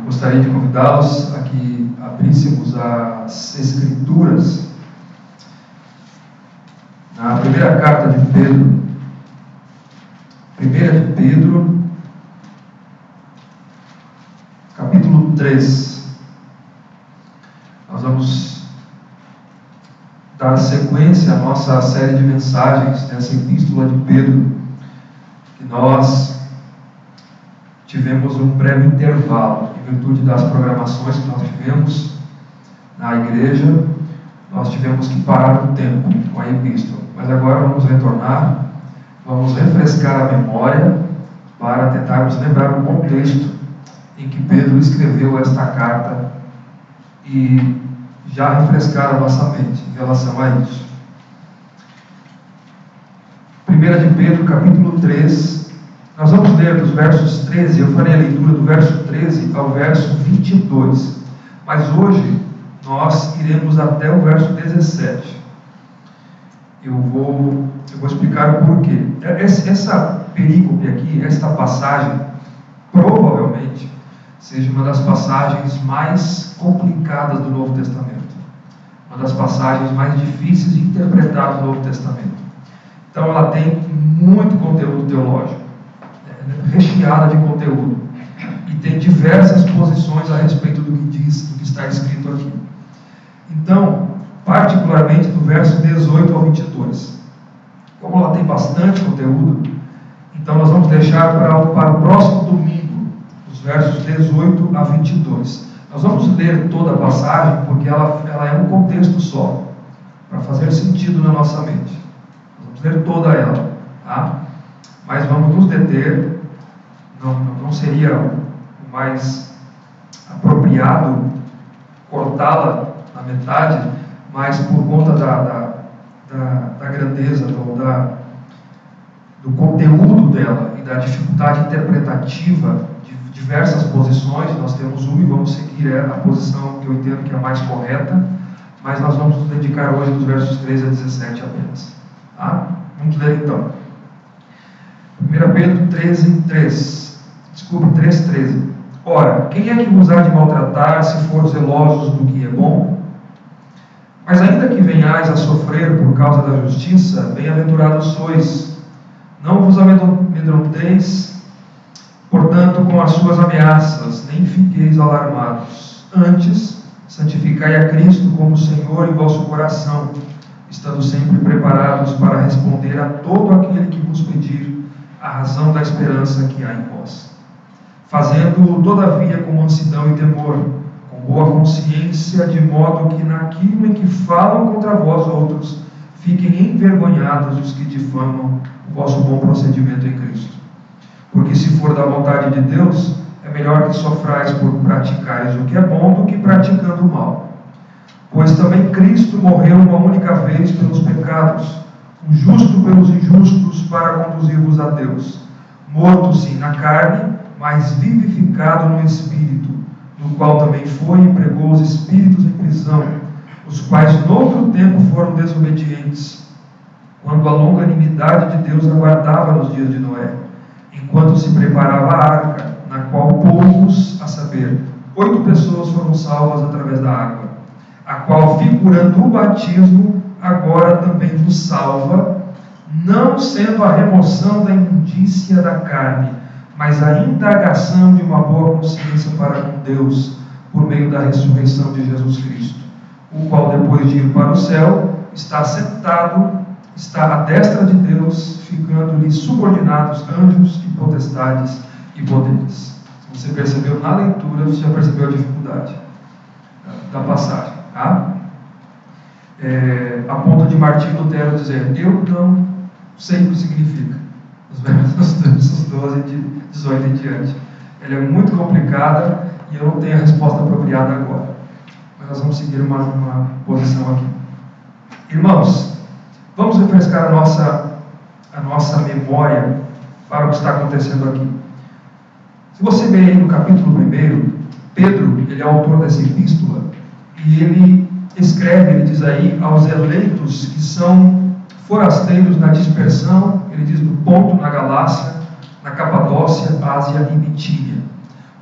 Gostaria de convidá-los a que abríssemos as Escrituras na primeira carta de Pedro. 1 de Pedro, capítulo 3. Nós vamos dar sequência à nossa série de mensagens dessa epístola de Pedro, que nós tivemos um breve intervalo, em virtude das programações que nós tivemos na igreja. Nós tivemos que parar um tempo com a epístola, mas agora vamos retornar, vamos refrescar a memória para tentarmos lembrar o contexto em que Pedro escreveu esta carta e já refrescar a nossa mente em relação a isso. 1 de Pedro, capítulo 3, nós vamos ler dos versos 13, eu farei a leitura do verso 13 ao verso 22, mas hoje nós iremos até o verso 17. Eu vou explicar o porquê. Essa perícope aqui, esta passagem, provavelmente seja uma das passagens mais complicadas do Novo Testamento, uma das passagens mais difíceis de interpretar do Novo Testamento. Então ela tem muito conteúdo teológico, recheada de conteúdo, e tem diversas posições a respeito do que diz, do que está escrito aqui. Então, particularmente do verso 18 ao 22, como ela tem bastante conteúdo, então nós vamos deixar para o próximo domingo, os versos 18 a 22. Nós vamos ler toda a passagem, porque ela é um contexto só, para fazer sentido na nossa mente. Nós vamos ler toda ela, tá? Mas vamos nos deter. Não seria o mais apropriado cortá-la na metade, mas por conta da grandeza, do conteúdo dela e da dificuldade interpretativa de diversas posições, nós temos uma e vamos seguir a posição que eu entendo que é a mais correta, mas nós vamos nos dedicar hoje dos versos 13 a 17 apenas. Tá? Vamos ler então. 1 Pedro 3,13. Ora, quem é que vos há de maltratar, se for zelosos do que é bom? Mas ainda que venhais a sofrer por causa da justiça, bem-aventurados sois. Não vos amedronteis, portanto, com as suas ameaças, nem fiqueis alarmados. Antes, santificai a Cristo como Senhor em vosso coração, estando sempre preparados para responder a todo aquele que vos pedir a razão da esperança que há em vós, fazendo-o todavia com mansidão e temor, com boa consciência, de modo que naquilo em que falam contra vós outros, fiquem envergonhados os que difamam o vosso bom procedimento em Cristo. Porque se for da vontade de Deus, é melhor que sofrais por praticares o que é bom do que praticando o mal. Pois também Cristo morreu uma única vez pelos pecados, o justo pelos injustos, para conduzir-vos a Deus, morto sim na carne, mas vivificado no Espírito, no qual também foi e pregou os espíritos em prisão, os quais noutro tempo foram desobedientes, quando a longanimidade de Deus aguardava nos dias de Noé, enquanto se preparava a arca, na qual poucos, a saber, 8 pessoas foram salvas através da água, a qual, figurando o batismo, agora também vos salva, não sendo a remoção da imundícia da carne, mas a indagação de uma boa consciência para com Deus, por meio da ressurreição de Jesus Cristo, o qual, depois de ir para o céu, está sentado, está à destra de Deus, ficando-lhe subordinados anjos e potestades e poderes. Se você percebeu na leitura, você já percebeu a dificuldade da passagem, tá? A ponto de Martinho Lutero dizer: eu não sei o que significa, os versos 12 de 18 em diante. Ela é muito complicada e eu não tenho a resposta apropriada agora, mas nós vamos seguir uma posição aqui. Irmãos, vamos refrescar a nossa memória para o que está acontecendo aqui. Se você ver aí no capítulo 1, Pedro, ele é autor dessa epístola, e ele escreve, ele diz aí, aos eleitos que são forasteiros na dispersão, ele diz, do Ponto, na Galácia, na Capadócia, Ásia e Bitínia.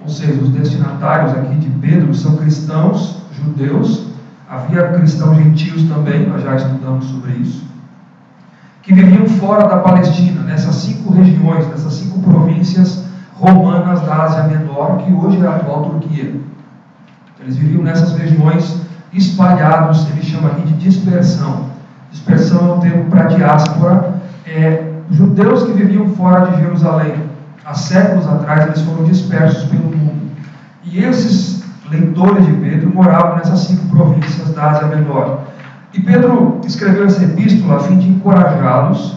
ou seja, os destinatários aqui de Pedro são cristãos judeus, havia cristãos gentios também, nós já estudamos sobre isso, que viviam fora da Palestina, nessas 5 regiões, nessas 5 províncias romanas da Ásia Menor, que hoje é a atual Turquia. Eles viviam nessas regiões espalhados, ele chama aqui de dispersão. Dispersão é um termo para diáspora, judeus que viviam fora de Jerusalém. Há séculos atrás eles foram dispersos pelo mundo. E esses leitores de Pedro moravam nessas 5 províncias da Ásia Menor. E Pedro escreveu essa epístola a fim de encorajá-los,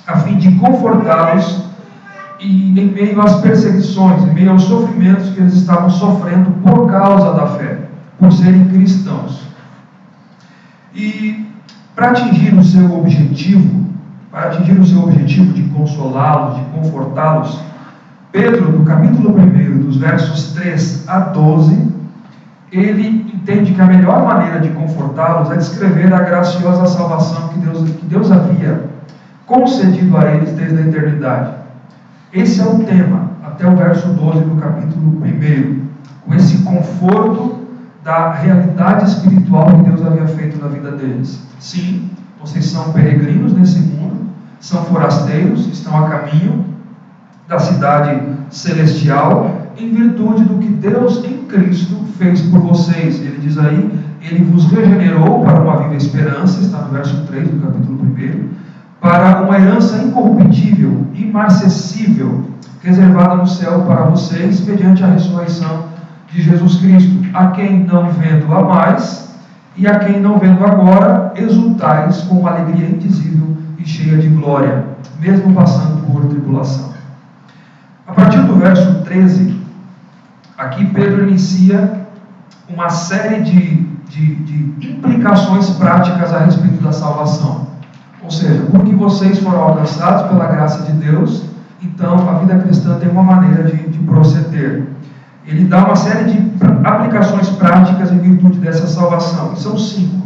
a fim de confortá-los e em meio às perseguições, em meio aos sofrimentos que eles estavam sofrendo por causa da fé, por serem cristãos. E para atingir o seu objetivo de consolá-los, de confortá-los, Pedro, no capítulo 1, dos versos 3 a 12, ele entende que a melhor maneira de confortá-los é descrever a graciosa salvação que Deus havia concedido a eles desde a eternidade. Esse é o tema, até o verso 12 do capítulo 1, com esse conforto da realidade espiritual que Deus havia feito na vida deles. Sim, vocês são peregrinos nesse mundo, são forasteiros, estão a caminho da cidade celestial, em virtude do que Deus em Cristo fez por vocês. Ele diz aí, ele vos regenerou para uma viva esperança, está no verso 3 do capítulo 1, para uma herança incorruptível, imarcessível, reservada no céu para vocês, mediante a ressurreição de Jesus Cristo, a quem não vendo a mais, e a quem não vendo agora, exultais com uma alegria indizível e cheia de glória, mesmo passando por tribulação. A partir do verso 13, aqui Pedro inicia uma série de implicações práticas a respeito da salvação. Ou seja, porque vocês foram alcançados pela graça de Deus, então a vida cristã tem uma maneira de proceder. Ele dá uma série de aplicações práticas em virtude dessa salvação. E são 5.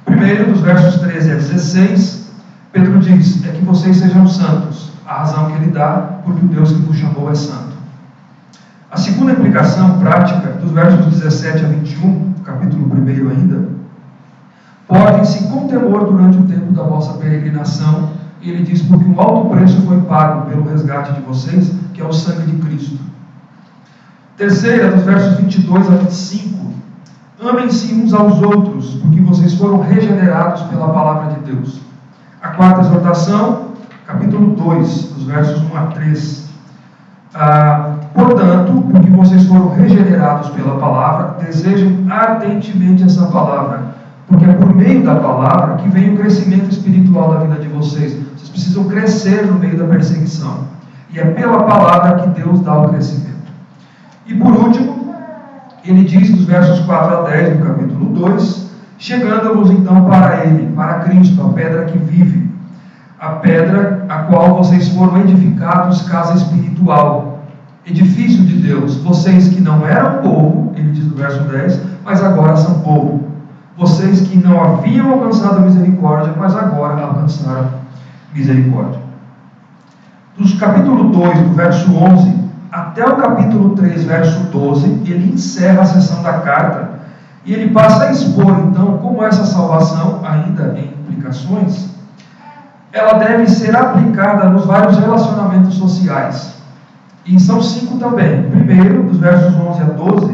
Primeiro, dos versos 13 a 16, Pedro diz, que vocês sejam santos. A razão que ele dá, porque o Deus que vos chamou é santo. A segunda implicação prática, dos versos 17 a 21, capítulo 1 ainda, portem-se com temor durante o tempo da vossa peregrinação. E ele diz, porque um alto preço foi pago pelo resgate de vocês, que é o sangue de Cristo. Terceira, dos versos 22 a 25, amem-se uns aos outros, porque vocês foram regenerados pela palavra de Deus. A quarta exortação, capítulo 2, dos versos 1 a 3. Portanto, porque vocês foram regenerados pela palavra, desejem ardentemente essa palavra, porque é por meio da palavra que vem o crescimento espiritual da vida de vocês. Vocês precisam crescer no meio da perseguição. E é pela palavra que Deus dá o crescimento. E por último, ele diz nos versos 4 a 10 do capítulo 2, chegando-vos então para ele, para Cristo, a pedra que vive, a pedra a qual vocês foram edificados, casa espiritual, edifício de Deus, vocês que não eram povo, ele diz no verso 10, mas agora são povo, vocês que não haviam alcançado a misericórdia, mas agora alcançaram misericórdia. Do capítulo 2, do verso 11, até o capítulo 3, verso 12, ele encerra a sessão da carta e ele passa a expor, então, como essa salvação, ainda em implicações, ela deve ser aplicada nos vários relacionamentos sociais. E são 5 também. Primeiro, dos versos 11 a 12,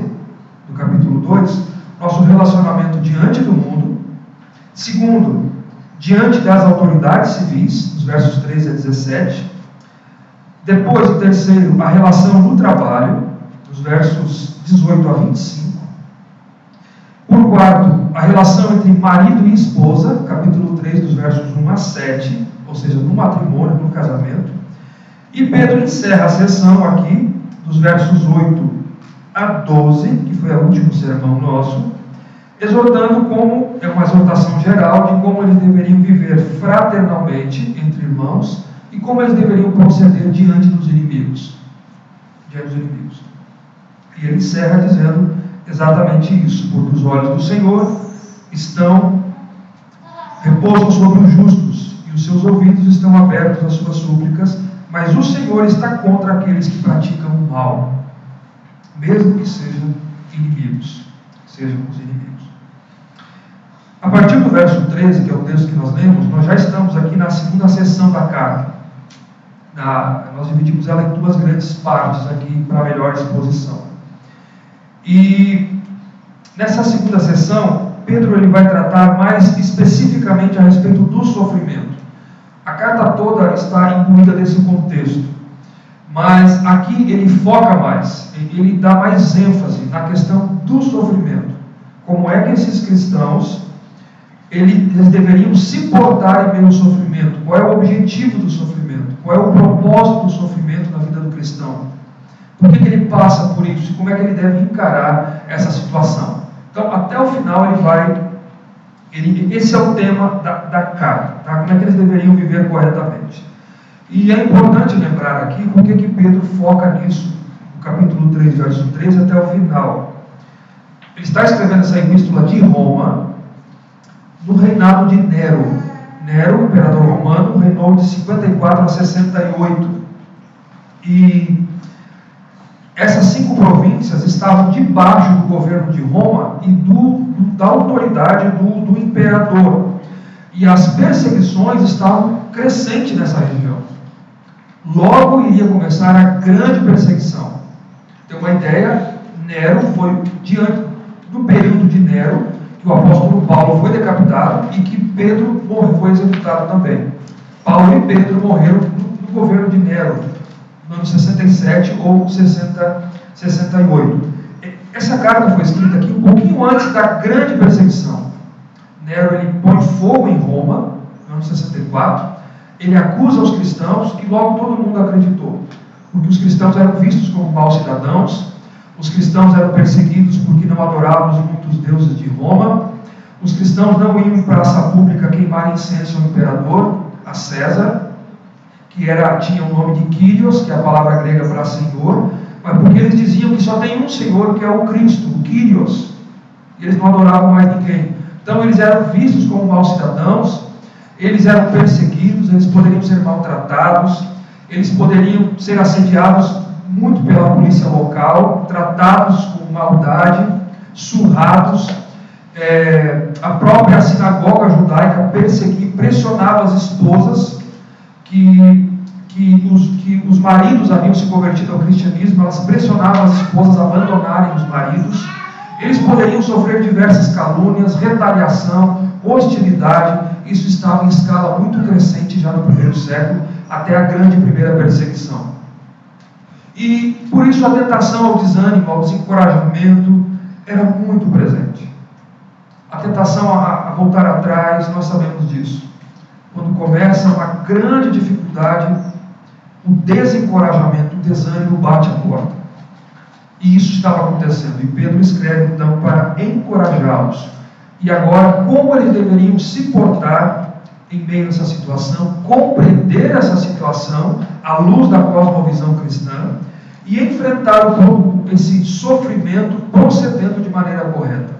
do capítulo 2, nosso relacionamento diante do mundo. Segundo, diante das autoridades civis, dos versos 13 a 17. Depois, o terceiro, a relação no trabalho, dos versos 18 a 25. Por quarto, a relação entre marido e esposa, capítulo 3, dos versos 1 a 7, ou seja, no matrimônio, no casamento. E Pedro encerra a sessão aqui, dos versos 8 a 12, que foi o último sermão nosso, exortando como, é uma exortação geral, de como eles deveriam viver fraternalmente entre irmãos, e como eles deveriam proceder diante dos inimigos. E ele encerra dizendo exatamente isso, porque os olhos do Senhor repousam sobre os justos, e os seus ouvidos estão abertos às suas súplicas, mas o Senhor está contra aqueles que praticam o mal. mesmo que sejam inimigos. Sejam os inimigos. A partir do verso 13, que é o texto que nós lemos, nós já estamos aqui na segunda seção da carta. Nós dividimos ela em duas grandes partes aqui para melhor exposição. E nessa segunda sessão, Pedro ele vai tratar mais especificamente a respeito do sofrimento. A carta toda está imbuída desse contexto, mas aqui ele foca mais, ele dá mais ênfase na questão do sofrimento. Como é que esses cristãos eles deveriam se portar em meio ao sofrimento? Qual é o objetivo do sofrimento? Qual é o propósito do sofrimento na vida do cristão? Por que ele passa por isso? E como é que ele deve encarar essa situação? Então, até o final, esse é o tema da carta, tá? Como é que eles deveriam viver corretamente. E é importante lembrar aqui por que Pedro foca nisso, no capítulo 3, verso 13 até o final. Ele está escrevendo essa epístola de Roma, no reinado de Nero. Nero, imperador romano, reinou de 54 a 68. E essas 5 províncias estavam debaixo do governo de Roma e da autoridade do imperador. E as perseguições estavam crescentes nessa região. Logo iria começar a grande perseguição. Tem uma ideia, Nero foi, diante do período de Nero, que o apóstolo Paulo foi decapitado e que Pedro foi executado também. Paulo e Pedro morreram no governo de Nero, no ano 67 ou 68. Essa carta foi escrita aqui um pouquinho antes da grande perseguição. Nero ele põe fogo em Roma, no ano 64, ele acusa os cristãos e logo todo mundo acreditou, porque os cristãos eram vistos como maus cidadãos, os cristãos eram perseguidos porque não adoravam os muitos deuses de Roma, os cristãos não iam em praça pública queimar incenso ao imperador, a César, que tinha o nome de Kyrios, que é a palavra grega para Senhor, mas porque eles diziam que só tem um Senhor, que é o Cristo, o Kyrios, e eles não adoravam mais ninguém. Então eles eram vistos como maus cidadãos, eles eram perseguidos, eles poderiam ser maltratados, eles poderiam ser assediados muito pela polícia local, tratados com maldade, surrados. A própria sinagoga judaica perseguia, pressionava as esposas que os maridos haviam se convertido ao cristianismo, elas pressionavam as esposas a abandonarem os maridos. Eles poderiam sofrer diversas calúnias, retaliação, hostilidade. Isso estava em escala muito crescente já no primeiro século, até a grande primeira perseguição. E por isso a tentação ao desânimo, ao desencorajamento, era muito presente. A tentação a voltar atrás, nós sabemos disso. Quando começa uma grande dificuldade, o desencorajamento, o desânimo bate a porta. E isso estava acontecendo. E Pedro escreve então para encorajá-los. E agora, como eles deveriam se portar em meio a essa situação, compreender essa situação à luz da cosmovisão cristã e enfrentar todo esse sofrimento procedendo de maneira correta.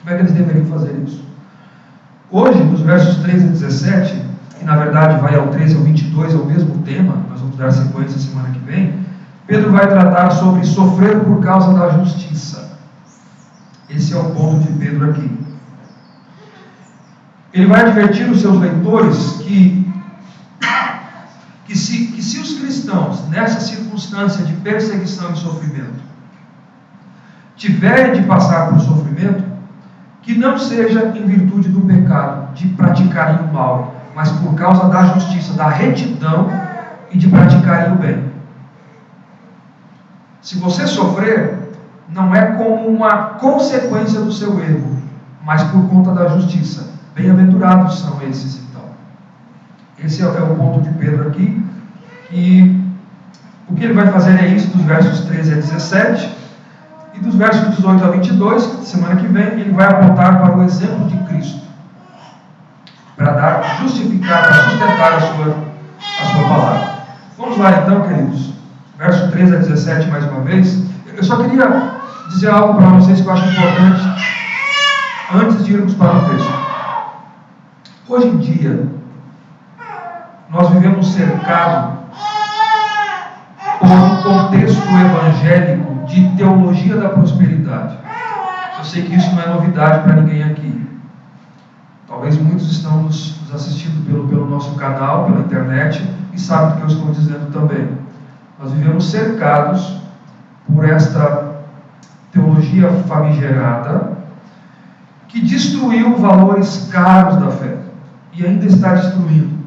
Como é que eles deveriam fazer isso? Hoje, nos versos 13 a 17, que na verdade vai ao 13 ao 22, é o mesmo tema, nós vamos dar sequência semana que vem, Pedro vai tratar sobre sofrer por causa da justiça. Esse é o ponto de Pedro aqui. Ele vai advertir os seus leitores que se os cristãos, nessa circunstância de perseguição e sofrimento, tiverem de passar por sofrimento, que não seja em virtude do pecado, de praticarem o mal, mas por causa da justiça, da retidão e de praticarem o bem. Se você sofrer, não é como uma consequência do seu erro, mas por conta da justiça. Bem-aventurados são esses, então. Esse é o ponto de Pedro aqui. E o que ele vai fazer é isso, dos versos 13 a 17. E dos versos 18 a 22, semana que vem, ele vai apontar para o exemplo de Cristo. Para justificar, para sustentar a sua palavra. Vamos lá então, queridos. Verso 13 a 17, mais uma vez. Eu só queria dizer algo para vocês que eu acho importante, antes de irmos para o texto. Hoje em dia, nós vivemos cercados por um contexto evangélico de teologia da prosperidade. Eu sei que isso não é novidade para ninguém aqui. Talvez muitos estão nos assistindo pelo nosso canal, pela internet, e sabem do que eu estou dizendo também. Nós vivemos cercados por esta teologia famigerada que destruiu valores caros da fé e ainda está destruindo,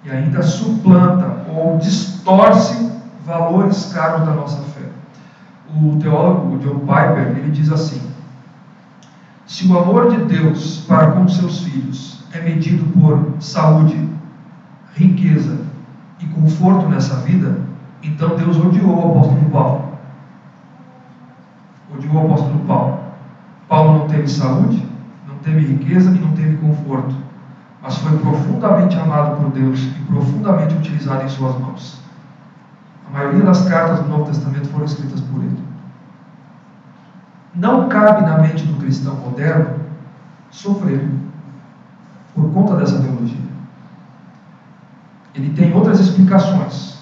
e ainda suplanta ou distorce valores caros da nossa fé. O teólogo John Piper, ele diz assim: se o amor de Deus para com seus filhos é medido por saúde, riqueza e conforto nessa vida, então Deus odiou o apóstolo Paulo. Odiou o apóstolo Paulo. Paulo não teve saúde, não teve riqueza e não teve conforto, mas foi profundamente amado por Deus e profundamente utilizado em suas mãos. A maioria das cartas do Novo Testamento foram escritas por ele. Não cabe na mente do cristão moderno sofrer por conta dessa teologia. Ele tem outras explicações.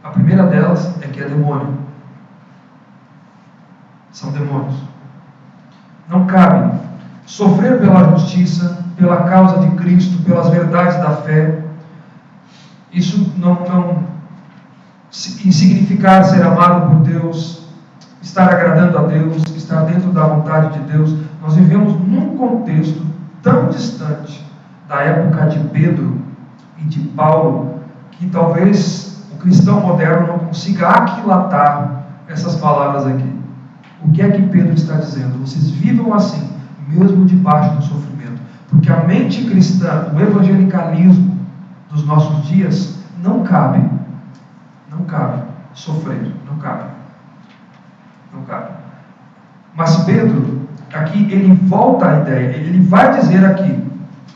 A primeira delas é que é demônio. São demônios. Não cabe sofrer pela justiça, pela causa de Cristo, pelas verdades da fé. Isso não significar ser amado por Deus, estar agradando a Deus, estar dentro da vontade de Deus. Nós vivemos num contexto tão distante da época de Pedro e de Paulo, que talvez o cristão moderno não consiga aquilatar essas palavras aqui. O que é que Pedro está dizendo? Vocês vivam assim, mesmo debaixo do sofrimento. Porque a mente cristã, o evangelicalismo dos nossos dias, não cabe sofrer, não cabe. Mas Pedro, aqui, ele volta à ideia, ele vai dizer aqui: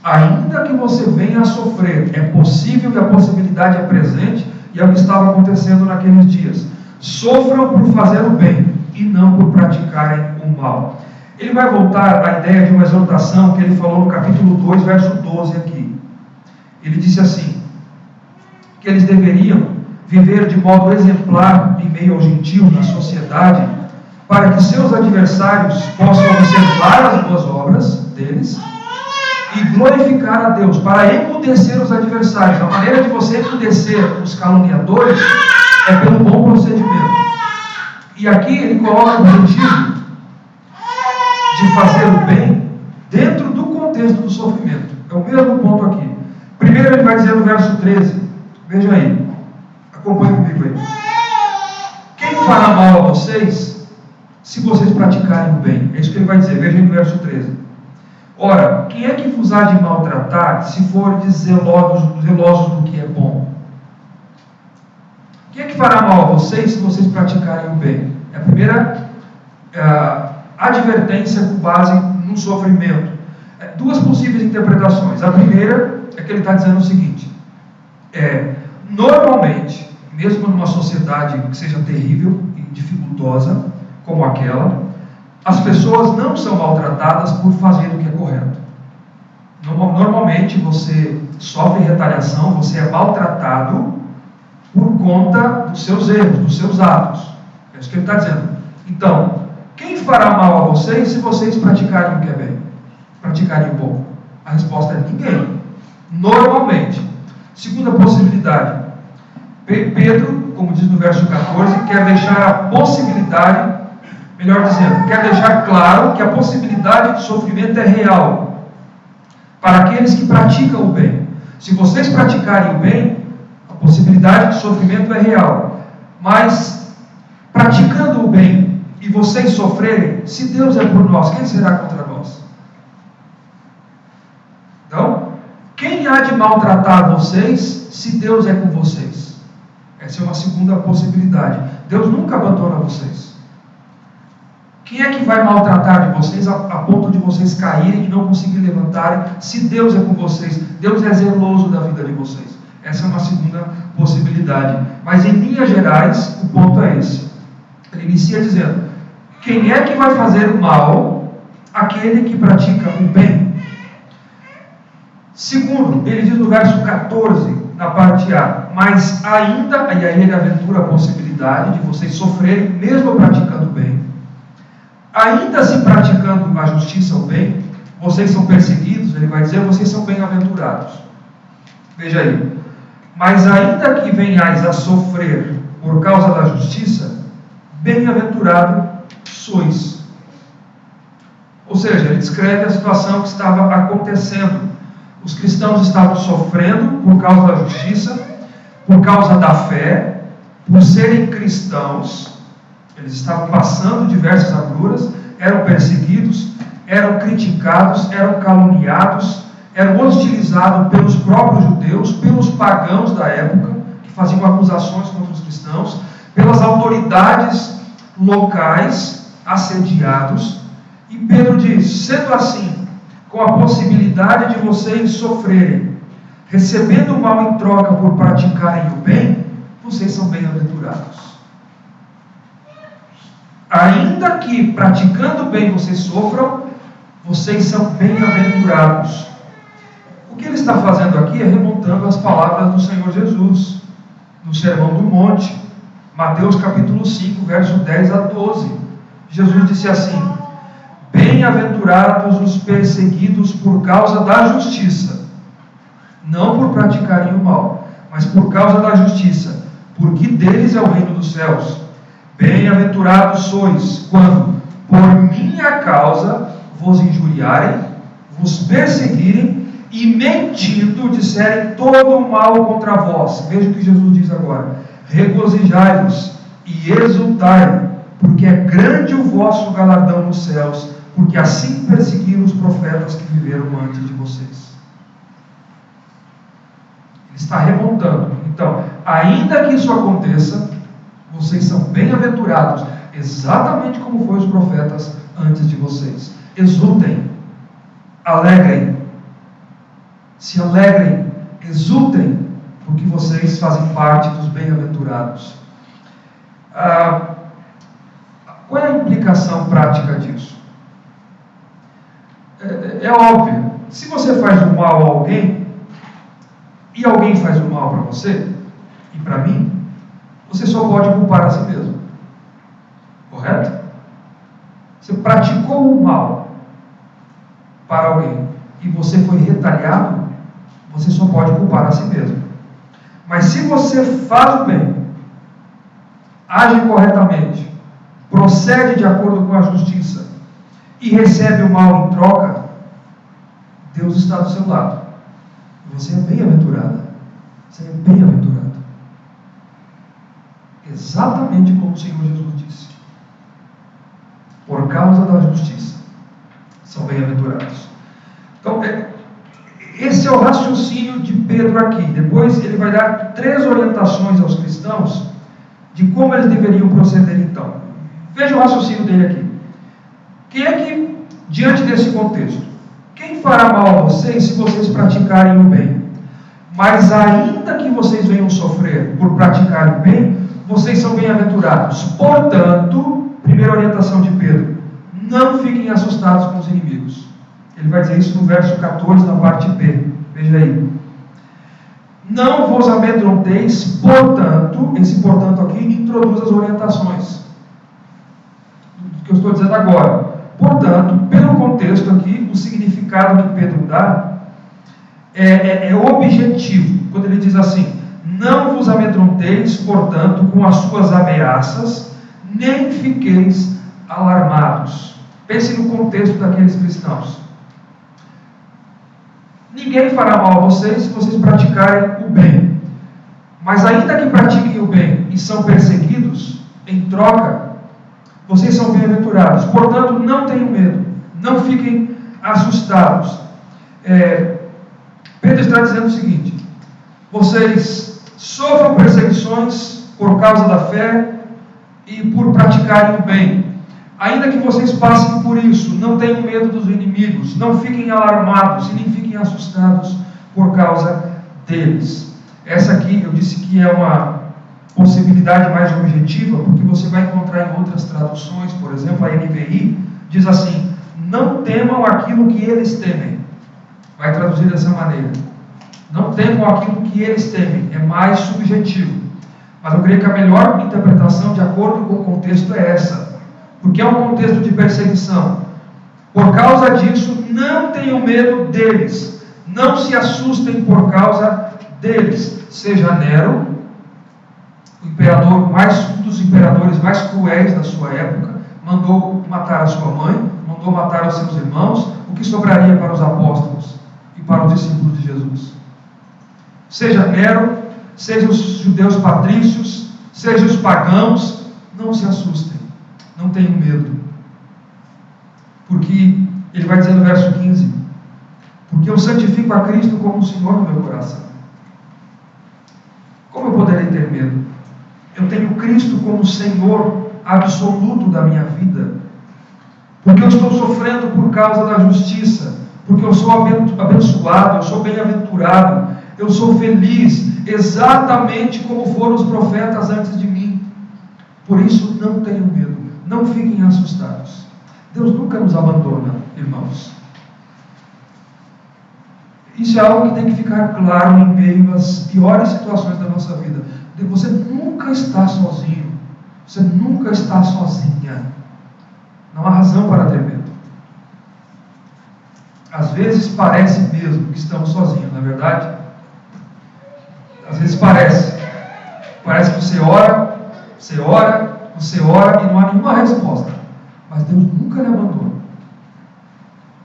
ainda que você venha a sofrer, é possível e a possibilidade é presente, e é o que estava acontecendo naqueles dias. Sofram por fazer o bem e não por praticarem o mal. Ele vai voltar à ideia de uma exortação que ele falou no capítulo 2, verso 12 aqui. Ele disse assim, que eles deveriam viver de modo exemplar em meio ao gentio, na sociedade, para que seus adversários possam observar as boas obras deles e glorificar a Deus, para emudecer os adversários. A maneira de você emudecer os caluniadores é pelo bom procedimento. E aqui ele coloca o objetivo de fazer o bem dentro do contexto do sofrimento. É o mesmo ponto aqui. Primeiro ele vai dizer no verso 13, veja aí, acompanhe comigo aí. Quem fará mal a vocês, se vocês praticarem o bem? É isso que ele vai dizer, veja aí no verso 13. Ora, quem é que vos há de maltratar, se fordes zelosos do que é bom? Quem é que fará mal a vocês, se vocês praticarem o bem? É a primeira advertência com base no sofrimento. Duas possíveis interpretações. A primeira é que ele está dizendo o seguinte: normalmente, mesmo numa sociedade que seja terrível e dificultosa, como aquela, as pessoas não são maltratadas por fazer o que é correto. Normalmente você sofre retaliação, você é maltratado por conta dos seus erros, dos seus atos. É isso que ele está dizendo. Então, quem fará mal a vocês se vocês praticarem o que é bem? Praticarem o bom? A resposta é ninguém. Normalmente. Segunda possibilidade. Pedro, como diz no verso 14, quer deixar a possibilidade, melhor dizendo, quer deixar claro que a possibilidade de sofrimento é real para aqueles que praticam o bem. Se vocês praticarem o bem, a possibilidade de sofrimento é real. Mas, praticando o bem e vocês sofrerem, se Deus é por nós, quem será contra nós? Então, quem há de maltratar vocês, se Deus é com vocês? Essa é uma segunda possibilidade. Deus nunca abandona vocês. Quem é que vai maltratar de vocês a ponto de vocês caírem e não conseguirem levantarem, se Deus é com vocês? Deus é zeloso da vida de vocês. Essa é uma segunda possibilidade. Mas em linhas gerais, o ponto é esse. Ele inicia dizendo: quem é que vai fazer o mal? Aquele que pratica o bem. Segundo, ele diz no verso 14, na parte A, mas ainda, e aí ele aventura a possibilidade de vocês sofrerem, mesmo praticando bem. Ainda se praticando a justiça ou bem, vocês são perseguidos, ele vai dizer, vocês são bem-aventurados. Veja aí. Mas ainda que venhais a sofrer por causa da justiça, bem-aventurado sois. Ou seja, ele descreve a situação que estava acontecendo. Os cristãos estavam sofrendo por causa da justiça, por causa da fé, por serem cristãos. Eles estavam passando diversas agruras, eram perseguidos, eram criticados, eram caluniados, eram hostilizados pelos próprios judeus, pelos pagãos da época, que faziam acusações contra os cristãos, pelas autoridades locais, assediados. E Pedro diz, sendo assim, com a possibilidade de vocês sofrerem, recebendo o mal em troca por praticarem o bem, vocês são bem-aventurados. Ainda que praticando o bem vocês sofram, vocês são bem-aventurados. O que ele está fazendo aqui é remontando as palavras do Senhor Jesus, no Sermão do Monte, Mateus capítulo 5, verso 10 a 12. Jesus disse assim, bem-aventurados os perseguidos por causa da justiça, não por praticarem o mal, mas por causa da justiça, porque deles é o reino dos céus. Bem-aventurados sois, quando, por minha causa, vos injuriarem, vos perseguirem, e mentindo disserem todo o mal contra vós. Veja o que Jesus diz agora. Regozijai-vos e exultai, porque é grande o vosso galardão nos céus, porque assim perseguiram os profetas que viveram antes de vocês. Ele está remontando. Então, ainda que isso aconteça, vocês são bem-aventurados, exatamente como foram os profetas antes de vocês. Exultem, alegrem, se alegrem, exultem, porque vocês fazem parte dos bem-aventurados. Qual é a implicação prática disso? É óbvio, se você faz o mal a alguém, e alguém faz o mal para você, e para mim, você só pode culpar a si mesmo. Correto? Você praticou o mal para alguém, e você foi retaliado, você só pode culpar a si mesmo. Mas se você faz o bem, age corretamente, procede de acordo com a justiça e recebe o mal em troca, Deus está do seu lado. Você é bem-aventurada. Você é bem-aventurado. Exatamente como o Senhor Jesus disse. Por causa da justiça, são bem-aventurados. Então, esse é o raciocínio de Pedro aqui. Depois ele vai dar 3 orientações aos cristãos de como eles deveriam proceder então. Veja o raciocínio dele aqui. Quem é que, diante desse contexto, quem fará mal a vocês se vocês praticarem o bem? Mas ainda que vocês venham sofrer por praticarem o bem, vocês são bem-aventurados. Portanto, primeira orientação de Pedro, não fiquem assustados com os inimigos. Ele vai dizer isso no verso 14, na parte B. Veja aí. Não vos amedronteis, portanto, esse portanto aqui introduz as orientações do que eu estou dizendo agora. Portanto, pelo contexto aqui, o significado que Pedro dá é objetivo. Quando ele diz assim, não vos amedronteis, portanto, com as suas ameaças, nem fiqueis alarmados. Pense no contexto daqueles cristãos. Ninguém fará mal a vocês se vocês praticarem o bem. Mas ainda que pratiquem o bem e são perseguidos, em troca, vocês são bem-aventurados. Portanto, não tenham medo. Não fiquem assustados. Pedro está dizendo o seguinte: vocês sofram perseguições por causa da fé e por praticarem o bem. Ainda que vocês passem por isso, não tenham medo dos inimigos, não fiquem alarmados e nem fiquem assustados por causa deles. Essa aqui eu disse que é uma possibilidade mais objetiva, porque você vai encontrar em outras traduções, por exemplo, a NVI diz assim: não temam aquilo que eles temem. Vai traduzir dessa maneira: Não temam aquilo que eles temem, é mais subjetivo. Mas eu creio que a melhor interpretação, de acordo com o contexto, é essa. Porque é um contexto de perseguição. Por causa disso, não tenham medo deles. Não se assustem por causa deles. Seja Nero, o imperador um dos imperadores mais cruéis da sua época, mandou matar a sua mãe, mandou matar os seus irmãos. O que sobraria para os apóstolos e para os discípulos de Jesus? Seja Nero, seja os judeus patrícios, seja os pagãos, não se assustem, não tenham medo. Porque ele vai dizer no verso 15: porque eu santifico a Cristo como o Senhor no meu coração. Como eu poderei ter medo? Eu tenho Cristo como Senhor absoluto da minha vida. Porque eu estou sofrendo por causa da justiça, porque eu sou abençoado, eu sou bem-aventurado, eu sou feliz, exatamente como foram os profetas antes de mim. Por isso, não tenham medo, não fiquem assustados. Deus nunca nos abandona, irmãos. Isso é algo que tem que ficar claro em meio às piores situações da nossa vida. Você nunca está sozinho, você nunca está sozinha. Não há razão para ter medo. Às vezes parece mesmo que estamos sozinhos, não é verdade? Às vezes parece que você ora e não há nenhuma resposta. Mas Deus nunca lhe abandona.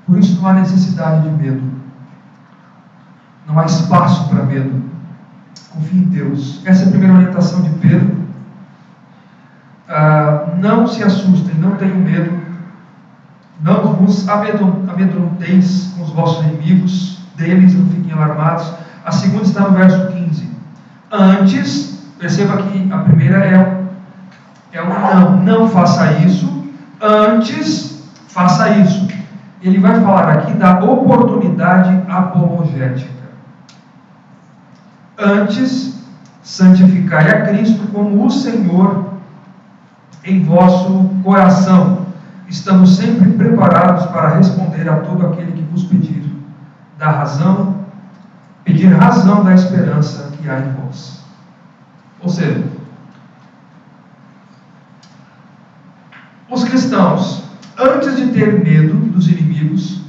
Por isso não há necessidade de medo. Não há espaço para medo. Confie em Deus. Essa é a primeira orientação de Pedro. Não se assustem, não tenham medo. Não vos amedronteis com os vossos inimigos, deles não fiquem alarmados. A segunda está no verso 15. Antes, perceba que a primeira é um não faça isso. Antes, faça isso. Ele vai falar aqui da oportunidade apologética. Antes, santificai a Cristo como o Senhor em vosso coração. Estamos sempre preparados para responder a todo aquele que vos pedir razão da esperança que há em vós. Ou seja, os cristãos, antes de ter medo dos inimigos,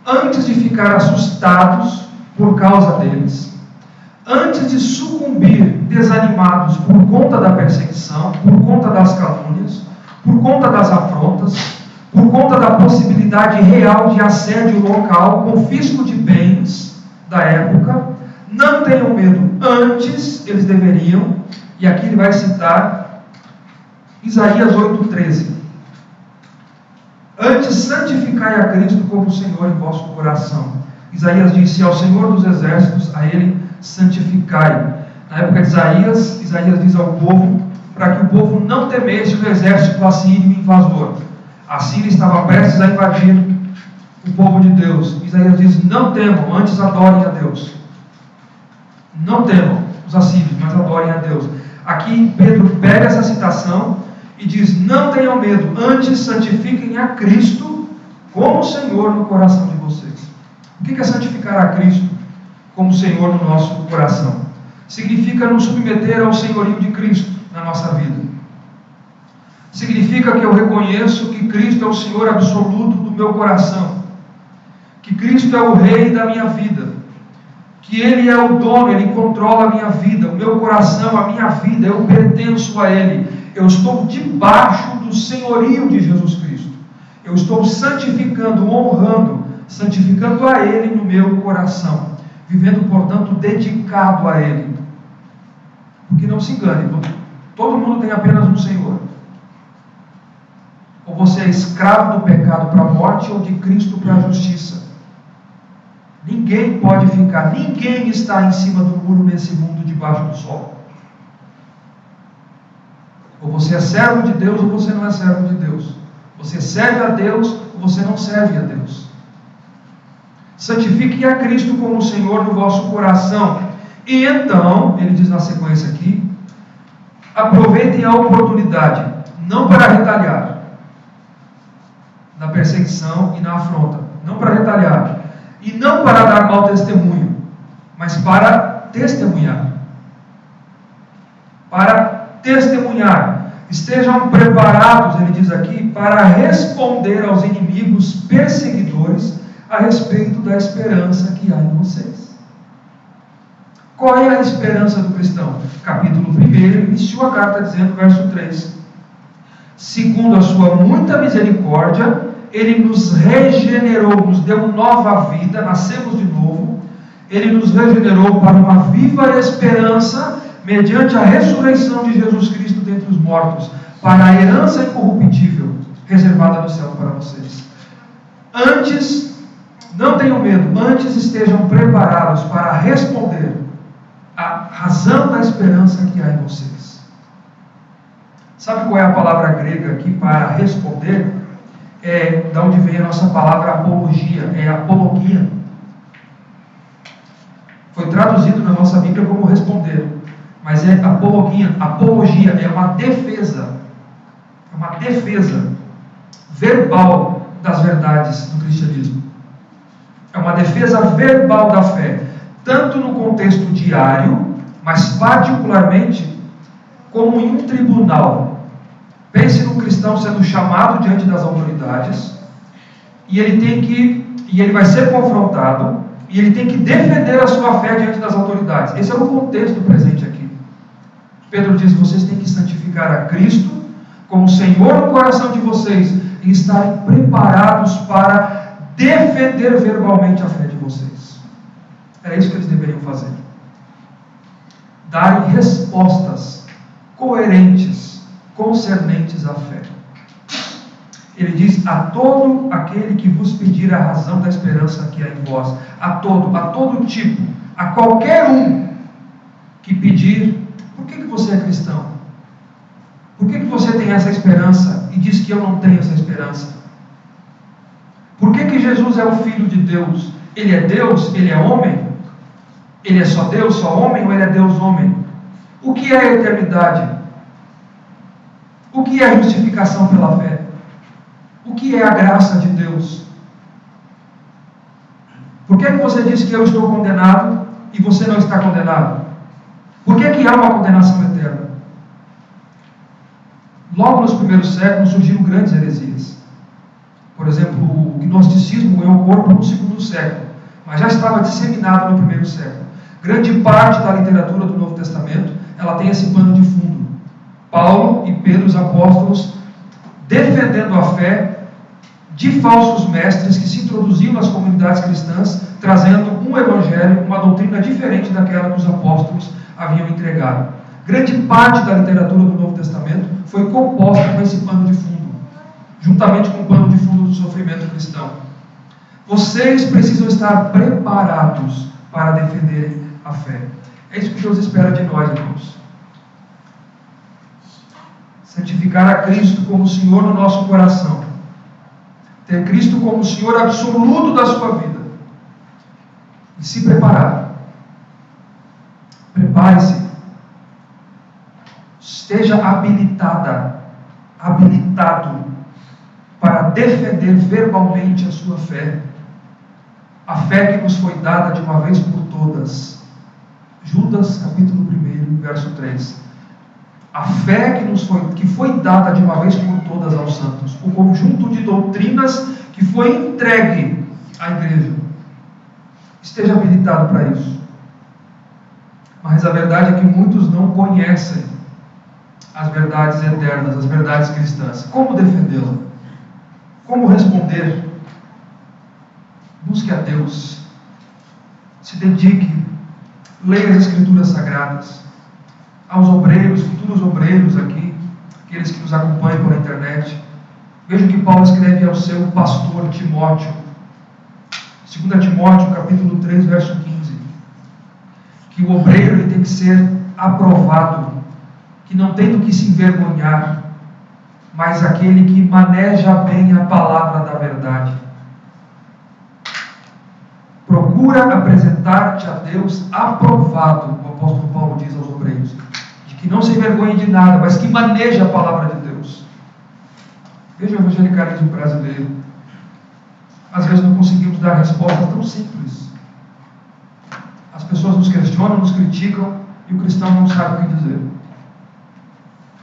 antes de ficar assustados por causa deles, antes de sucumbir desanimados por conta da perseguição, por conta das calúnias, por conta das afrontas, por conta da possibilidade real de assédio local, confisco de bens da época, não tenham medo. Antes, eles deveriam, e aqui ele vai citar Isaías 8,13. Antes, santificai a Cristo como Senhor em vosso coração. Isaías disse: ao Senhor dos exércitos, a Ele santificai. Na época de Isaías diz ao povo, para que o povo não temesse o exército assírio invasor. A Síria estava prestes a invadir o povo de Deus. Isaías diz: não temam, antes adorem a Deus. Não temam os assírios, mas adorem a Deus. Aqui Pedro pega essa citação e diz: não tenham medo, antes santifiquem a Cristo como Senhor no coração de vocês. O que é santificar a Cristo como Senhor no nosso coração? Significa nos submeter ao senhorio de Cristo na nossa vida. Significa que eu reconheço que Cristo é o Senhor absoluto do meu coração, que Cristo é o Rei da minha vida, que Ele é o dono, Ele controla a minha vida, o meu coração, a minha vida, eu pertenço a Ele, eu estou debaixo do senhorio de Jesus Cristo, eu estou santificando, honrando, santificando a Ele no meu coração, vivendo, portanto, dedicado a Ele. Porque não se engane, todo mundo tem apenas um Senhor. Ou você é escravo do pecado para a morte, ou de Cristo para a justiça. Ninguém pode ficar, ninguém está em cima do muro nesse mundo debaixo do sol. Ou você é servo de Deus, ou você não é servo de Deus. Você serve a Deus, ou você não serve a Deus. Santifiquem a Cristo como o Senhor no vosso coração. E então, ele diz na sequência aqui, aproveitem a oportunidade, não para retalhar na perseguição e na afronta, não para retalhar, e não para dar mau testemunho, mas para testemunhar. Para testemunhar. Estejam preparados, ele diz aqui, para responder aos inimigos perseguidores a respeito da esperança que há em vocês. Qual é a esperança do cristão? Capítulo 1, ele iniciou a carta dizendo, verso 3: segundo a sua muita misericórdia, ele nos regenerou, nos deu nova vida, nascemos de novo, ele nos regenerou para uma viva esperança, mediante a ressurreição de Jesus Cristo dentre os mortos, para a herança incorruptível, reservada no céu para vocês. Antes, não tenham medo, antes estejam preparados para responder à razão da esperança que há em vocês. Sabe qual é a palavra grega aqui para responder? É da onde vem a nossa palavra apologia, é apologia. Foi traduzido na nossa Bíblia como responder, mas é apologia. Apologia é uma defesa verbal das verdades do cristianismo. É uma defesa verbal da fé, tanto no contexto diário, mas particularmente como em um tribunal. Pense no cristão sendo chamado diante das autoridades, e ele vai ser confrontado, e ele tem que defender a sua fé diante das autoridades. Esse é o contexto presente aqui. Pedro diz: vocês têm que santificar a Cristo como Senhor no coração de vocês, e estarem preparados para defender verbalmente a fé de vocês. Era isso que eles deveriam fazer. Darem respostas coerentes, concernentes à fé. Ele diz: a todo aquele que vos pedir a razão da esperança que há em vós, a todo tipo, a qualquer um que pedir. Por que você é cristão? Por que você tem essa esperança e diz que eu não tenho essa esperança? Por que Jesus é o Filho de Deus? Ele é Deus? Ele é homem? Ele é só Deus, só homem, ou ele é Deus homem? O que é a eternidade? O que é a justificação pela fé? O que é a graça de Deus? Por que você diz que eu estou condenado e você não está condenado? Por que há uma condenação eterna? Logo nos primeiros séculos surgiram grandes heresias. Por exemplo, o gnosticismo ganhou corpo no segundo século, mas já estava disseminado no primeiro século. Grande parte da literatura do Novo Testamento, ela tem esse pano de fundo. Paulo e Pedro, os apóstolos, defendendo a fé de falsos mestres que se introduziam nas comunidades cristãs, trazendo um evangelho, uma doutrina diferente daquela que os apóstolos haviam entregado. Grande parte da literatura do Novo Testamento foi composta com esse pano de fundo, juntamente com o pano de fundo do sofrimento cristão. Vocês precisam estar preparados para defenderem a fé. É isso que Deus espera de nós, irmãos. Santificar a Cristo como Senhor no nosso coração. Ter Cristo como Senhor absoluto da sua vida. E se preparar. Prepare-se. Esteja habilitado para defender verbalmente a sua fé. A fé que nos foi dada de uma vez por todas. Judas, capítulo 1, verso 3. A fé que foi dada de uma vez por todas aos santos. O conjunto de doutrinas que foi entregue à igreja. Esteja habilitado para isso. Mas a verdade é que muitos não conhecem as verdades eternas, as verdades cristãs. Como defendê-la? Como responder? Busque a Deus. Se dedique. Leia as Escrituras Sagradas. Aos obreiros, futuros obreiros aqui, aqueles que nos acompanham pela internet, veja o que Paulo escreve ao seu pastor Timóteo. 2 Timóteo, capítulo 3, verso 15. Que o obreiro ele tem que ser aprovado, que não tem do que se envergonhar, mas aquele que maneja bem a palavra da verdade. Procura apresentar-te a Deus aprovado, o apóstolo Paulo diz aos obreiros, de que não se envergonhe de nada, mas que maneja a palavra de Deus. Veja o evangelicalismo brasileiro. Às vezes não conseguimos dar respostas tão simples. As pessoas nos questionam, nos criticam, e o cristão não sabe o que dizer.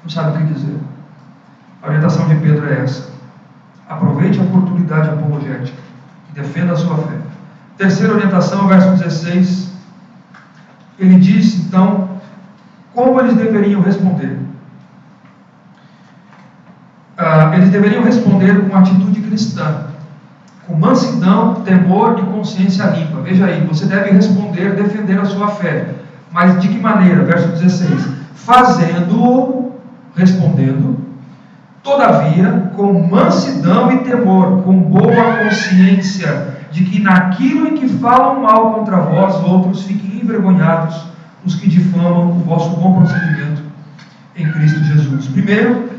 Não sabe o que dizer. A orientação de Pedro é essa: aproveite a oportunidade apologética e defenda a sua fé. Terceira orientação, verso 16, ele diz, então, como eles deveriam responder. Eles deveriam responder com atitude cristã, com mansidão, temor e consciência limpa. Veja aí, você deve responder, defender a sua fé. Mas de que maneira? Verso 16. Respondendo, todavia, com mansidão e temor, com boa consciência, de que naquilo em que falam mal contra vós, outros fiquem envergonhados, os que difamam o vosso bom procedimento em Cristo Jesus. Primeiro,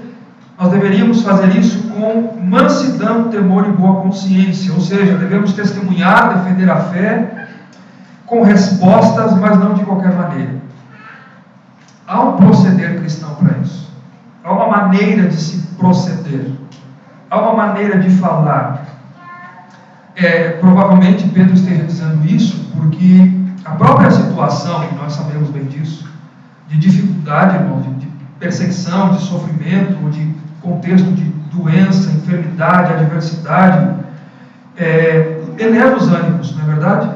nós deveríamos fazer isso com mansidão, temor e boa consciência, ou seja, devemos testemunhar, defender a fé, com respostas, mas não de qualquer maneira. Há um proceder cristão para isso. Há uma maneira de se proceder. Há uma maneira de falar. Provavelmente Pedro esteja dizendo isso porque a própria situação, e nós sabemos bem disso, de dificuldade, irmão, de perseguição, de sofrimento, de contexto de doença, enfermidade, adversidade, eleva os ânimos, não é verdade?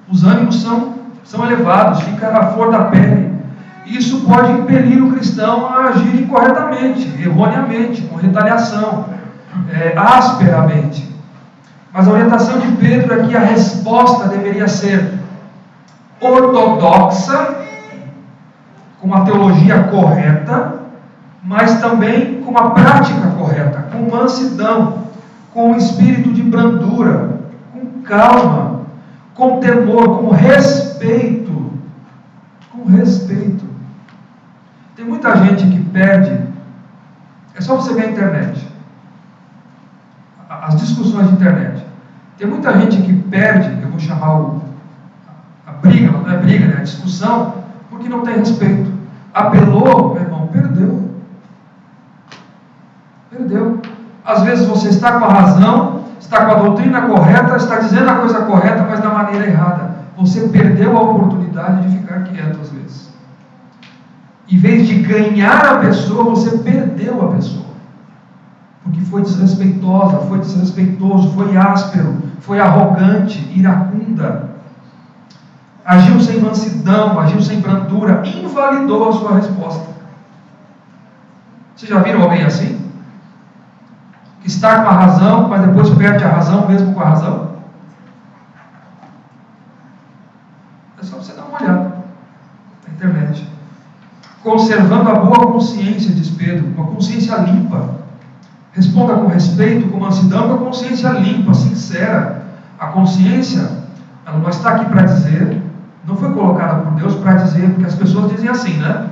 Os ânimos são elevados, fica a flor da pele. Isso pode impelir o cristão a agir incorretamente, erroneamente, com retaliação, asperamente. Mas a orientação de Pedro é que a resposta deveria ser ortodoxa, com uma teologia correta, mas também com uma prática correta, com mansidão, com um espírito de brandura, com calma, com temor, com respeito. Com respeito. Tem muita gente que perde. É só você ver a internet, as discussões de internet. Tem muita gente que perde, eu vou chamar a briga, não é briga, né? A discussão, porque não tem respeito. Apelou, meu irmão, perdeu. Perdeu. Às vezes você está com a razão, está com a doutrina correta, está dizendo a coisa correta, mas da maneira errada. Você perdeu a oportunidade de ficar quieto às vezes. Em vez de ganhar a pessoa, você perdeu a pessoa. Porque foi desrespeitosa, foi desrespeitoso, foi áspero, foi arrogante, iracunda. Agiu sem mansidão, agiu sem brandura, invalidou a sua resposta. Vocês já viram alguém assim? Que está com a razão, mas depois perde a razão mesmo com a razão? É só você dar uma olhada na internet. Conservando a boa consciência, diz Pedro, uma consciência limpa. Responda com respeito, com mansidão, com a consciência limpa, sincera. A consciência, ela não está aqui para dizer, não foi colocada por Deus para dizer, porque as pessoas dizem assim, né?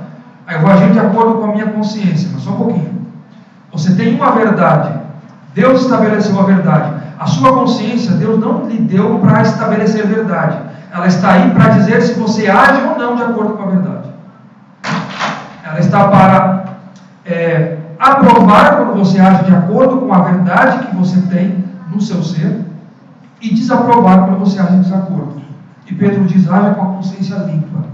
Aí eu vou agir de acordo com a minha consciência, mas só um pouquinho. Você tem uma verdade, Deus estabeleceu a verdade. A sua consciência, Deus não lhe deu para estabelecer verdade. Ela está aí para dizer se você age ou não de acordo com a verdade. Ela está para aprovar quando você age de acordo com a verdade que você tem no seu ser e desaprovar quando você age em desacordo. E Pedro diz, haja com a consciência limpa,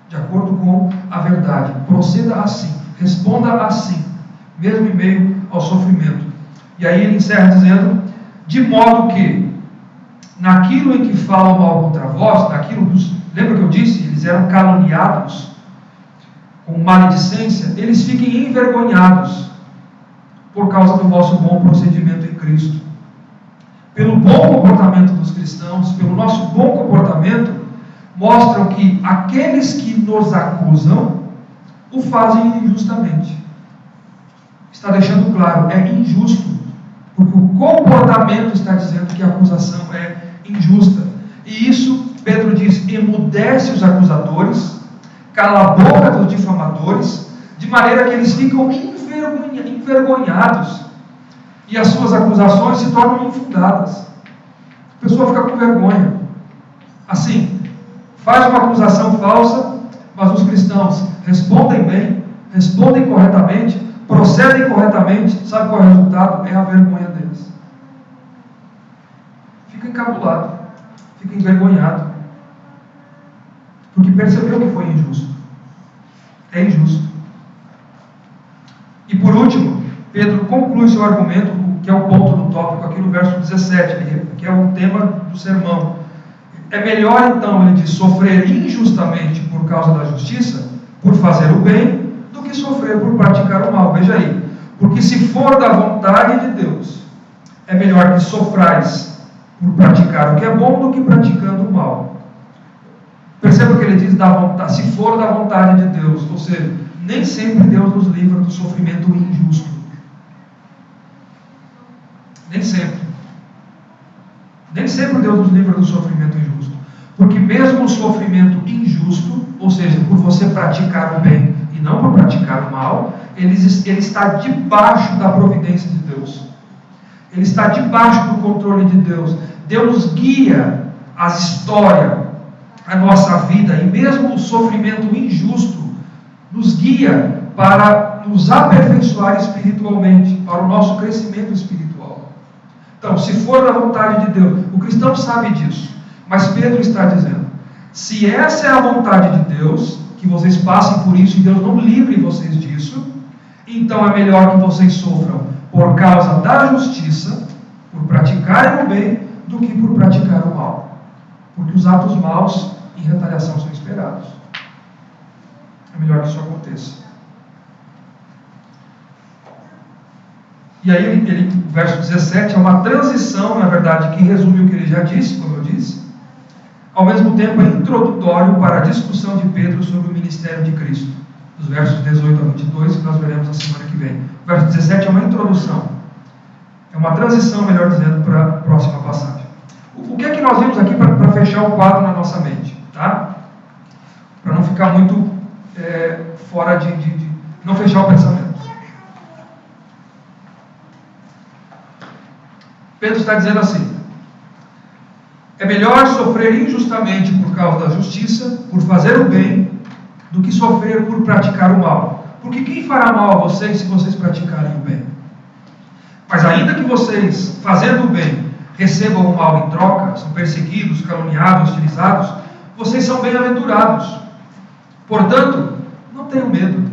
de acordo com a verdade. Proceda assim, responda assim, mesmo em meio ao sofrimento. E aí ele encerra dizendo, de modo que, naquilo em que falam mal contra vós, lembra que eu disse? Eles eram caluniados, com maledicência, eles fiquem envergonhados, por causa do vosso bom procedimento em Cristo. Pelo bom comportamento dos cristãos, pelo nosso bom comportamento, mostram que aqueles que nos acusam, o fazem injustamente. Está deixando claro, é injusto, porque o comportamento está dizendo que a acusação é injusta. E isso, Pedro diz, emudece os acusadores, cala a boca dos difamadores, de maneira que eles ficam envergonhados, e as suas acusações se tornam infundadas. A pessoa fica com vergonha. Assim, faz uma acusação falsa, mas os cristãos respondem bem, respondem corretamente, procedem corretamente. Sabe qual é o resultado? É a vergonha deles. Fica encabulado, fica envergonhado. porque percebeu que foi injusto. É injusto. E por último, Pedro conclui seu argumento, que é o ponto do tópico aqui no verso 17, que é o tema do sermão. É melhor então, ele diz, sofrer injustamente por causa da justiça, por fazer o bem, do que sofrer por praticar o mal. Veja aí, porque se for da vontade de Deus, é melhor que sofrais por praticar o que é bom do que praticando o mal. Perceba que ele diz da vontade, se for da vontade de Deus, ou seja, nem sempre Deus nos livra do sofrimento injusto. Nem sempre. Nem sempre Deus nos livra do sofrimento injusto. Porque mesmo o sofrimento injusto, ou seja, por você praticar o bem e não por praticar o mal, ele está debaixo da providência de Deus. Ele está debaixo do controle de Deus. Deus guia a história, a nossa vida, e mesmo o sofrimento injusto nos guia para nos aperfeiçoar espiritualmente, para o nosso crescimento espiritual. Então, se for da vontade de Deus, o cristão sabe disso, mas Pedro está dizendo, se essa é a vontade de Deus, que vocês passem por isso e Deus não livre vocês disso, então é melhor que vocês sofram por causa da justiça, por praticarem o bem, do que por praticar o mal. Porque os atos maus em retaliação são esperados. É melhor que isso aconteça. E aí, o verso 17 é uma transição, na verdade, que resume o que ele já disse, como eu disse. Ao mesmo tempo, é introdutório para a discussão de Pedro sobre o ministério de Cristo. Dos versos 18 a 22, que nós veremos na semana que vem. O verso 17 é uma introdução. É uma transição, melhor dizendo, para a próxima passagem. O que é que nós vimos aqui para fechar o quadro na nossa mente? Tá? Para não ficar muito fora de não fechar o pensamento. Pedro está dizendo assim: é melhor sofrer injustamente por causa da justiça, por fazer o bem, do que sofrer por praticar o mal. Porque quem fará mal a vocês se vocês praticarem o bem? Mas ainda que vocês, fazendo o bem, recebam o mal em troca, são perseguidos, caluniados, hostilizados, vocês são bem-aventurados. Portanto, não tenham medo.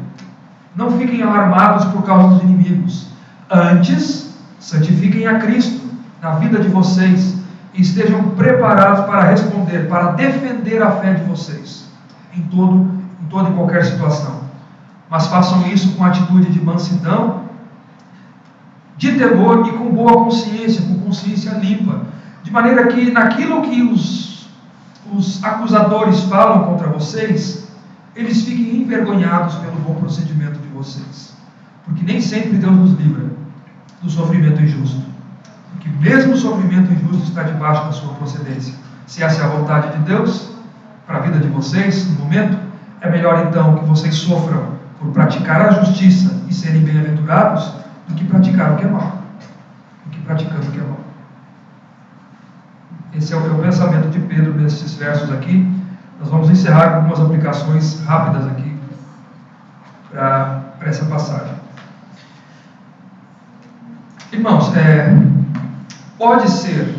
Não fiquem alarmados por causa dos inimigos. Antes, santifiquem a Cristo na vida de vocês e estejam preparados para responder, para defender a fé de vocês em toda e qualquer situação. Mas façam isso com atitude de mansidão, de temor e com boa consciência, com consciência limpa, de maneira que naquilo que os acusadores falam contra vocês, eles fiquem envergonhados pelo bom procedimento de vocês. Porque nem sempre Deus nos livra do sofrimento injusto. Porque mesmo o sofrimento injusto está debaixo da sua procedência. Se essa é a vontade de Deus para a vida de vocês, no momento, é melhor então que vocês sofram por praticar a justiça e serem bem-aventurados, do que praticar o que é mal. Do que praticando o que é mal. Esse é o pensamento de Pedro nesses versos aqui. Nós vamos encerrar com algumas aplicações rápidas aqui para essa passagem. Irmãos, pode ser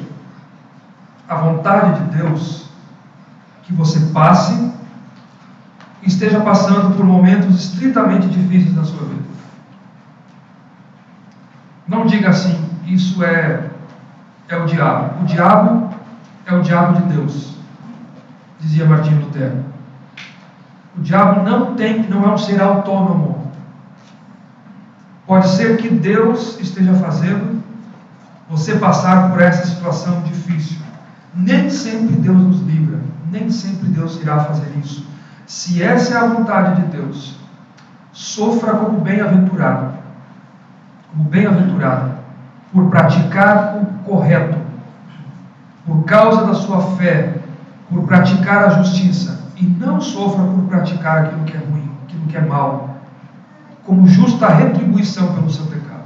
a vontade de Deus que você passe e esteja passando por momentos estritamente difíceis na sua vida. Não diga assim, isso é o diabo. O diabo é o diabo de Deus, dizia Martinho Lutero. O diabo não é um ser autônomo. Pode ser que Deus esteja fazendo você passar por essa situação difícil. Nem sempre Deus nos livra, nem sempre Deus irá fazer isso. Se essa é a vontade de Deus, sofra como bem-aventurado, por praticar o correto, por causa da sua fé, por praticar a justiça, e não sofra por praticar aquilo que é ruim, aquilo que é mal, como justa retribuição pelo seu pecado.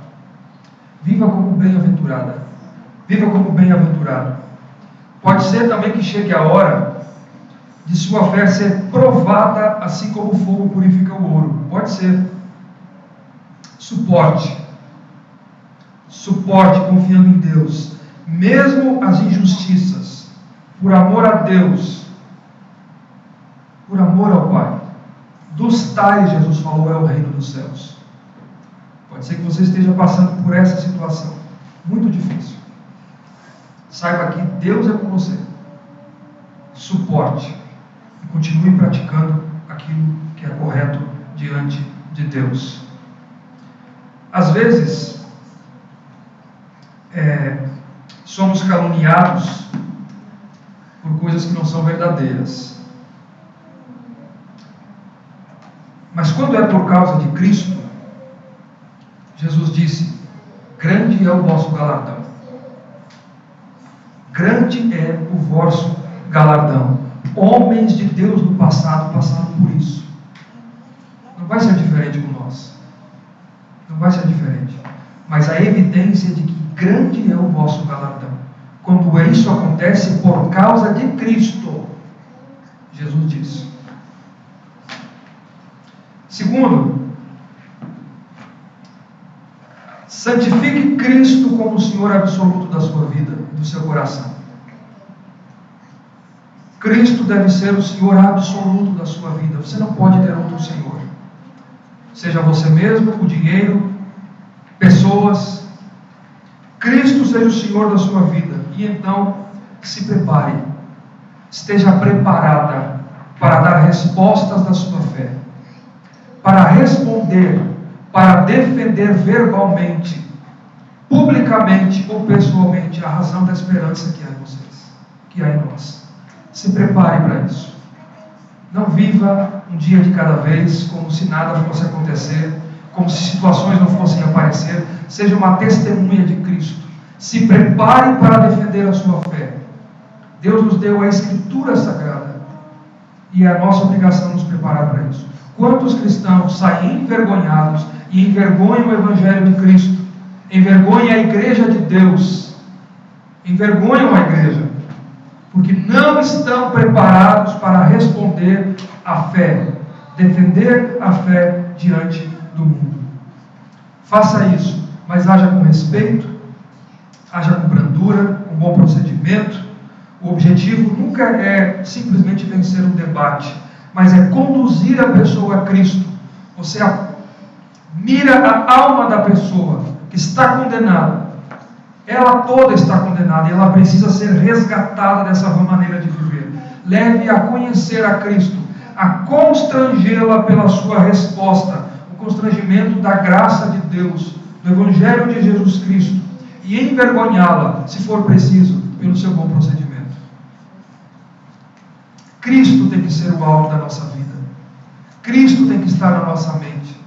Viva como bem-aventurada, viva como bem-aventurado. Pode ser também que chegue a hora de sua fé ser provada, assim como o fogo purifica o ouro. Pode ser. Suporte confiando em Deus, mesmo as injustiças, por amor a Deus, por amor ao Pai. Dos tais, Jesus falou, é o reino dos céus. Pode ser que você esteja passando por essa situação, muito difícil. Saiba que Deus é com você. Suporte e continue praticando aquilo que é correto diante de Deus. Às vezes, somos caluniados por coisas que não são verdadeiras. Mas quando é por causa de Cristo, Jesus disse: grande é o vosso galardão. Grande é o vosso galardão. Homens de Deus do passado passaram por isso. Não vai ser diferente com nós. Não vai ser diferente. Mas a evidência de que grande é o vosso galardão. Quando isso acontece por causa de Cristo, Jesus disse. Segundo, santifique Cristo como o Senhor absoluto da sua vida, do seu coração. Cristo deve ser o Senhor absoluto da sua vida. Você não pode ter outro Senhor. Seja você mesmo, o dinheiro, pessoas. Cristo seja o Senhor da sua vida. E então, se prepare. Esteja preparada para dar respostas da sua fé. Para responder, para defender verbalmente, publicamente ou pessoalmente a razão da esperança que há em vocês, que há em nós. Se prepare para isso. Não viva um dia de cada vez como se nada fosse acontecer, como se situações não fossem aparecer. Seja uma testemunha de Cristo. Se prepare para defender a sua fé. Deus nos deu a Escritura Sagrada e é a nossa obrigação nos preparar para isso. Quantos cristãos saem envergonhados e envergonham o Evangelho de Cristo, envergonham a Igreja de Deus, envergonham a Igreja, porque não estão preparados para responder à fé, defender a fé diante do mundo. Faça isso, mas haja com respeito, haja com brandura, com bom procedimento. O objetivo nunca é simplesmente vencer um debate, mas é conduzir a pessoa a Cristo. Você mira a alma da pessoa que está condenada. Ela toda está condenada e ela precisa ser resgatada dessa maneira de viver. Leve a conhecer a Cristo, a constrangê-la pela sua resposta, o constrangimento da graça de Deus, do Evangelho de Jesus Cristo, e envergonhá-la, se for preciso, pelo seu bom procedimento. Cristo tem que ser o alvo da nossa vida. Cristo tem que estar na nossa mente.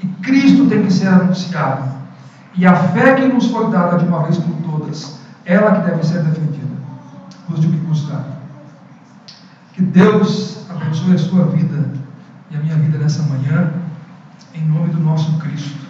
E Cristo tem que ser anunciado. E a fé que nos foi dada de uma vez por todas, ela que deve ser defendida, custe o que custar. Que Deus abençoe a sua vida e a minha vida nessa manhã, em nome do nosso Cristo.